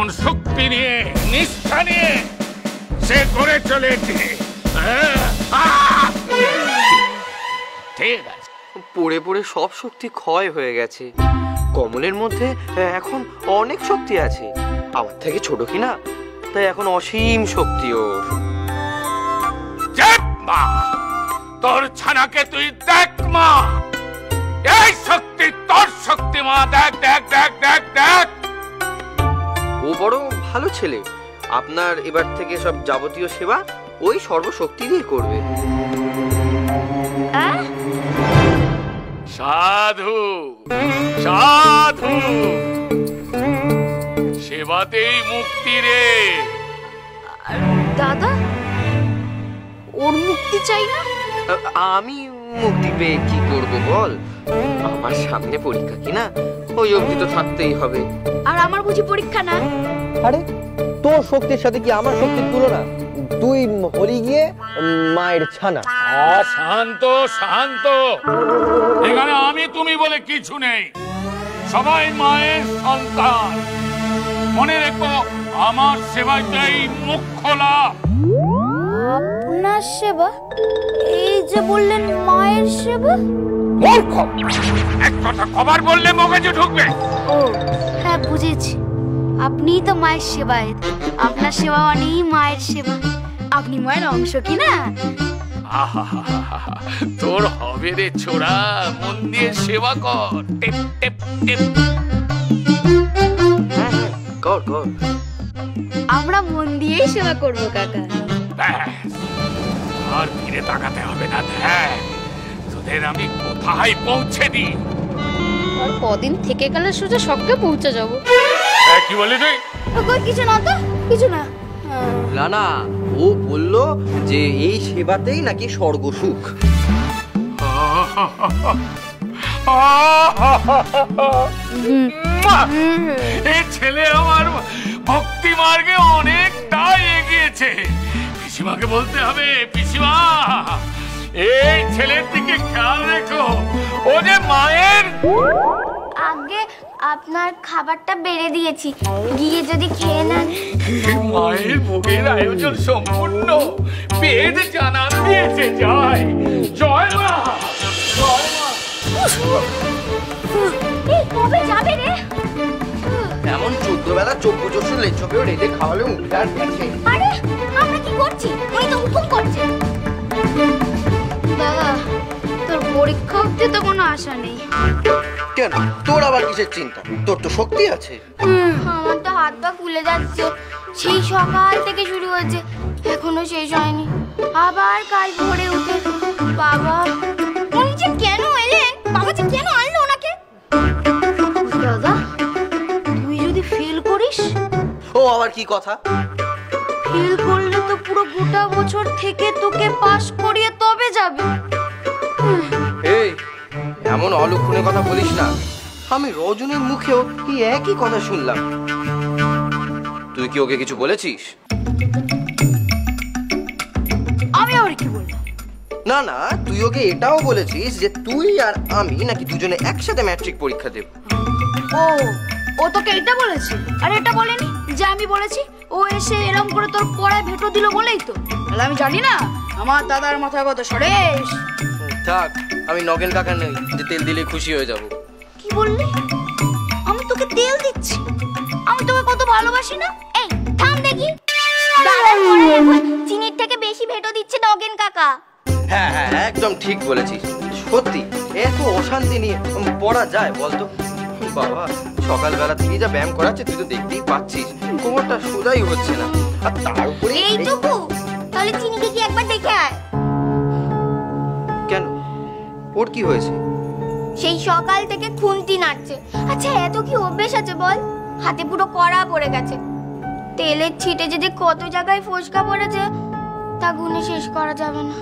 যেমন শক্তি নিয়ে নিষ্ঠা নিয়ে সে করে চলেছে। ঠিক আছে, পড়ে পড়ে সব শক্তি ক্ষয় হয়ে গেছে। কমলের মধ্যে এখন অনেক শক্তি আছে, আমার থেকে ছোট কিনা, তাই এখন অসীম শক্তি ওর। মা, তোর ছানাকে তুই দেখ মা, এই শক্তি তোর শক্তি মা, দেখ দেখ দেখ দেখ দেখ। ও বড় ভালো ছেলে, আপনার এবার থেকে সব যাবতীয় সেবা ওই সর্বশক্তি দিয়ে করবে। সাধু সাধু, সেবাতেই মুক্তি রে। দাদা, ওর মুক্তি চাই না? আমি মুক্তি পেয়ে কি করব বল, আমার সামনে পরীক্ষা কিনা, ওই অবধি তো থাকতেই হবে। আর আমার বুঝি পরীক্ষা না? আরে তোর শক্তির সাথে কি আমার শক্তির তুলনা? তুই হলি গিয়ে মায়ের ছানা। শান্ত শান্ত, এখানে আমি তুমি বলে কিছু নেই, সবাই মায়ের সন্তান। মনে রেখো, আমার সেবাটাই মুখ্য লাভ। আপনার সেবা? এই যে বললেন মায়ের সেবা। মূর্খ, এক কথা কবার বললে মগজে ঢুকবে? ও হ্যাঁ, বুঝেছি, আপনিই তো মায়ের সেবায়। আপনার সেবা মানেই মায়ের সেবা। আপনি মায়ের অংশ কি না? তোর হবে রে ছোড়া, মন দিয়ে সেবা কর। টিপ টিপ টিপ। কর কর। আমরা মন দিয়েই সেবা করব কাকা। ব্যাস, আর ফিরে তাকাতে হবে না। দেখ তোদের আমি কোথায় পৌঁছে দিই। আর কদিন থেকে গেলে সোজা সবকে পৌঁছে যাব। কি বলি তুই? কিছু না তো, কিছু না। না না, ও বললো যে এই সেবাতেই নাকি স্বর্গ সুখ। এই ছেলে আমার ভক্তি মার্গে অনেকটাই এগিয়েছে। পিসিমাকে বলতে হবে, পিসিমা এই ছেলের দিকে খেয়াল রেখো, ও যে মায়ের। আগে আপনার খাবারটা বেড়ে দিয়েছি, গিয়ে যদি খেয়ে নেন। মায়ের ভোগের আয়োজন সম্পূর্ণ, পেট জানান দিয়েছে। জয় জয় মা, জয় মা। কবে যাবে রে? এমন 14 বেলা 14 লেচকেও রেঁধে খাওয়ালে উঠে আর গেছে। আরে আমরা কি করছি? ওই তো হুকুম করছে। দাদা, তোর পরীক্ষা অবধি তো কোনো আশা নেই। কেন, তোর আবার কিসের চিন্তা? তোর তো শক্তি আছে। আমার তো হাত পা ফুলে যাচ্ছে, সেই সকাল থেকে শুরু হয়েছে, এখনো শেষ হয়নি। আবার কাল ভোরে উঠে বাবা, উনি যে কেন এলেন, বাবা যে কেন আনলো ওনাকে? দাদা, তুই যদি ফেল করিস? ও আবার কি কথা? ফেল করলে তো পুরো গোটা বছর থেকে তোকে পাস করিয়ে তবে যাবে। এই এমন অলক্ষণের কথা বলিস না, আমি রজনীর মুখেও এই একই কথা শুনলাম। তুই কি ওকে কিছু বলেছিস? আমি আর কি বলবো? না না, তুই ওকে এটাও বলেছিস যে তুই আর আমি নাকি দুজনে একসাথে ম্যাট্রিক পরীক্ষা দেব। ও তোকে এটা বলেছে? আর এটা বলেনি যে আমি বলেছি? ও এসে এরকম করে তোর পড়ায় ভেটো দিল বলেই তো। তাহলে আমি জানি না আমার দাদার মাথায় কত সরেশ। থাক, আমি নগেন কাকা নই যে তেল দিলে খুশি হয়ে যাব। কি বললি? আমি তোকে তেল দিচ্ছি? আমি তোকে কত ভালোবাসি না। এই থাম দেখি, দাদার পড়ায় এখন চিনির থেকে বেশি ভেটো দিচ্ছে নগেন কাকা। হ্যাঁ হ্যাঁ, একদম ঠিক বলেছিস। সত্যি এত অশান্তি নিয়ে পড়া যায় বলতো? বাবা, সকালবেলা থেকে যা ব্যায়াম করাচ্ছে তুই তো দেখতেই পাচ্ছিস, কোমরটা সোজাই হচ্ছে না। আর তার উপরে এইটুকু? তাহলে চিনিকে কি একবার দেখে আয়। কেন, ওর কি হয়েছে? সেই সকাল থেকে খুন্তি নাড়ছে। আচ্ছা, এত কি অভ্যেস আছে বল? হাতে পুরো কড়া পড়ে গেছে, তেলের ছিটে যদি কত জায়গায় ফোসকা পড়েছে তা গুনে শেষ করা যাবে না।